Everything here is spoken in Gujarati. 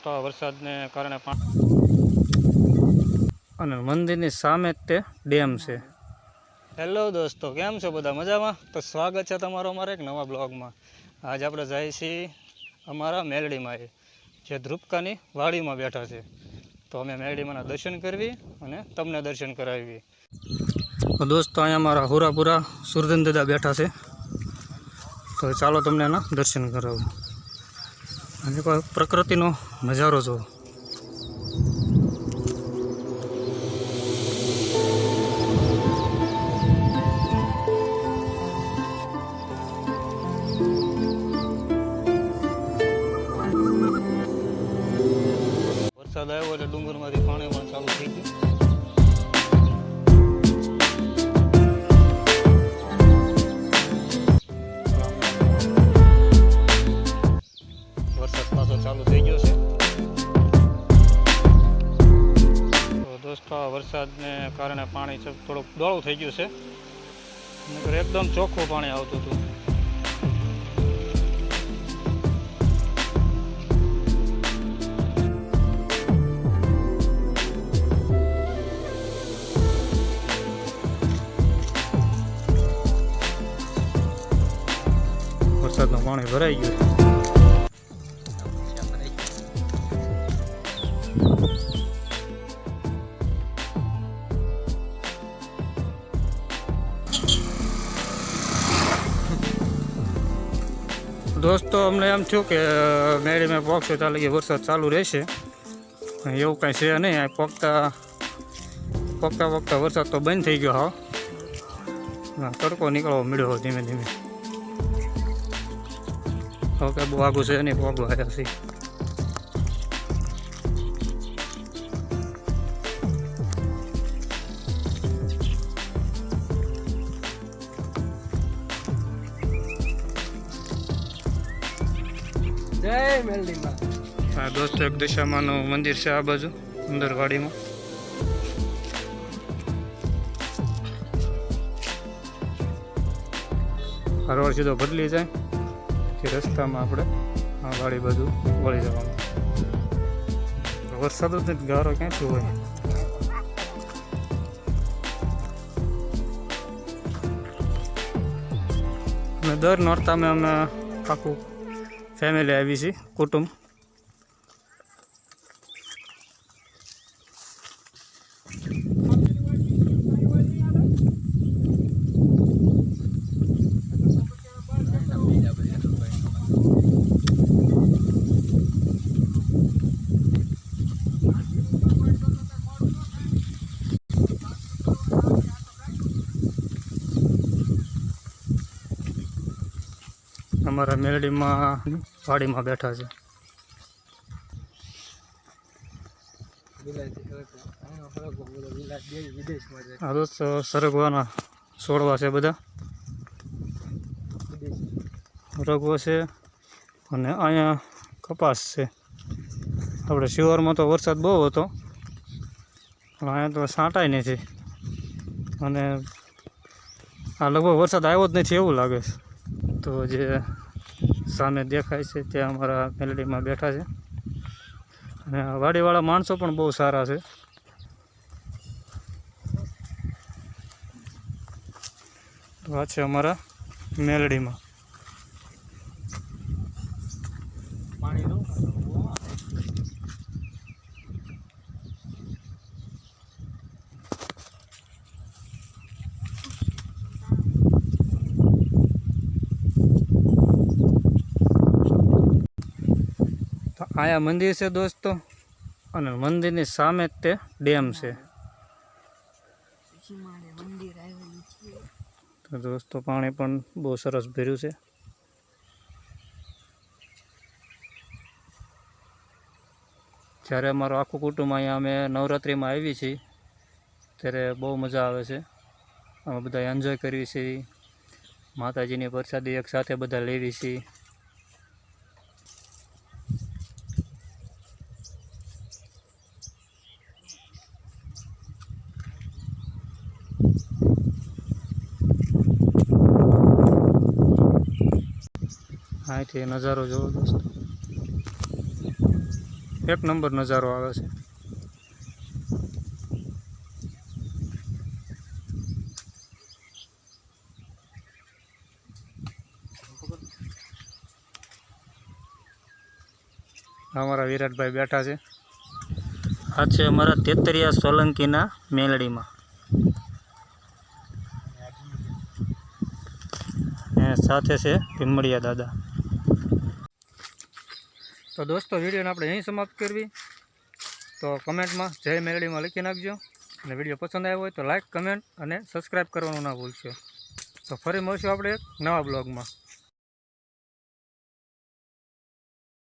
દોસ્તો આ વરસાદને કારણે અને મંદિરની સામે જ તે ડેમ છે. હેલો દોસ્તો, કેમ છો બધા? મજામાં? તો સ્વાગત છે તમારો અમારા એક નવા બ્લોગમાં. આજે આપણે જઈએ છીએ અમારા મેલડીમાં, જે ધ્રુપકાની વાડીમાં બેઠા છે. તો અમે મેલડીમાંના દર્શન કરવી અને તમને દર્શન કરાવી. તો દોસ્તો અહીંયા અમારા હુરાપુરા સુરધન દાદા બેઠા છે. તો ચાલો તમને એના દર્શન કરાવું અને કોઈ પ્રકૃતિનો નજારો જોવો. વરસાદ આવ્યો એટલે ડુંગરમાંથી પાણી પણ ચાલુ થઈ ગયું. વરસાદ પાછો ચાલુ થઈ ગયો છે. તો દોસ્તો આ વરસાદને કારણે પાણી થોડુંક ડોળું થઈ ગયું છે. નકર એકદમ ચોખ્ખું પાણી આવતું હતું. વરસાદનું પાણી ભરાઈ ગયું. દોસ્તો અમને એમ થયું કે મેળીમાં પહોંચશે ત્યાં લગી વરસાદ ચાલુ રહેશે. એવું કાંઈ છે નહીં. પગતા વરસાદ તો બંધ થઈ ગયો. હા, તડકો નીકળવો મળ્યો ધીમે ધીમે. હવે બહુ આગું છે નહીં, પગવા આવ્યા છે. જય મેલડીમાં. હા દોસ્તો, એક દિશામાંનું મંદિર છે આ બાજુ અંદર વાડીમાં. રોડ સીધો બદલી જાય કે રસ્તામાં આપણે આ વાડી બાજુ વળી જવાનું. વરસાદ જ નથી, ગારો ક્યાંથી હોય. અમે દર નોરતામાં અમે આખું ફેમિલી આવી છીએ, કુટુંબ. અમારા મેલડીમાં વાડીમાં બેઠા છે. આ દોસ્તો સરગવાના છોડવા છે બધા. સરગવો છે અને અહીંયા કપાસ છે. આપણે શિહોરમાં તો વરસાદ બહુ હતો, પણ અહીંયા તો છાંટાય નથી. અને આ લગભગ વરસાદ આવ્યો જ નથી એવું લાગે છે. તો જે સામે દેખાય છે ત્યાં અમારા મેલડીમાં બેઠા છે. અને વાડીવાળા માણસો પણ બહુ સારા છે. તો આ છે અમારા મેલડીમાં. અહીંયા મંદિર છે દોસ્તો, અને મંદિરની સામે જ તે ડેમ છે. તો દોસ્તો પાણી પણ બહુ સરસ ભર્યું છે. જ્યારે અમારું આખું કુટુંબ અહીંયા અમે નવરાત્રિમાં આવી છીએ ત્યારે બહુ મજા આવે છે. અમે બધા એન્જોય કરીએ છીએ. માતાજીની પ્રસાદી એક સાથે બધા લેવી છીએ. અહીંથી નજારો જોવો દોસ્તો, એક નંબર નજારો આવે છે. અમારા વિરાટભાઈ બેઠા છે. આ છે અમારા તેતરિયા સોલંકીના મેલડીમાં. ને સાથે છે ભીમડિયા દાદા. તો દોસ્તો વિડીયોને આપણે અહીં સમાપ્ત કરવી. તો કમેન્ટમાં જય મેલડીમાં લખી નાખજો. અને વિડીયો પસંદ આવ્યો હોય તો લાઈક, કમેન્ટ અને સબસ્ક્રાઈબ કરવાનું ના ભૂલશો. તો ફરી મળશું આપણે એક નવા બ્લોગમાં.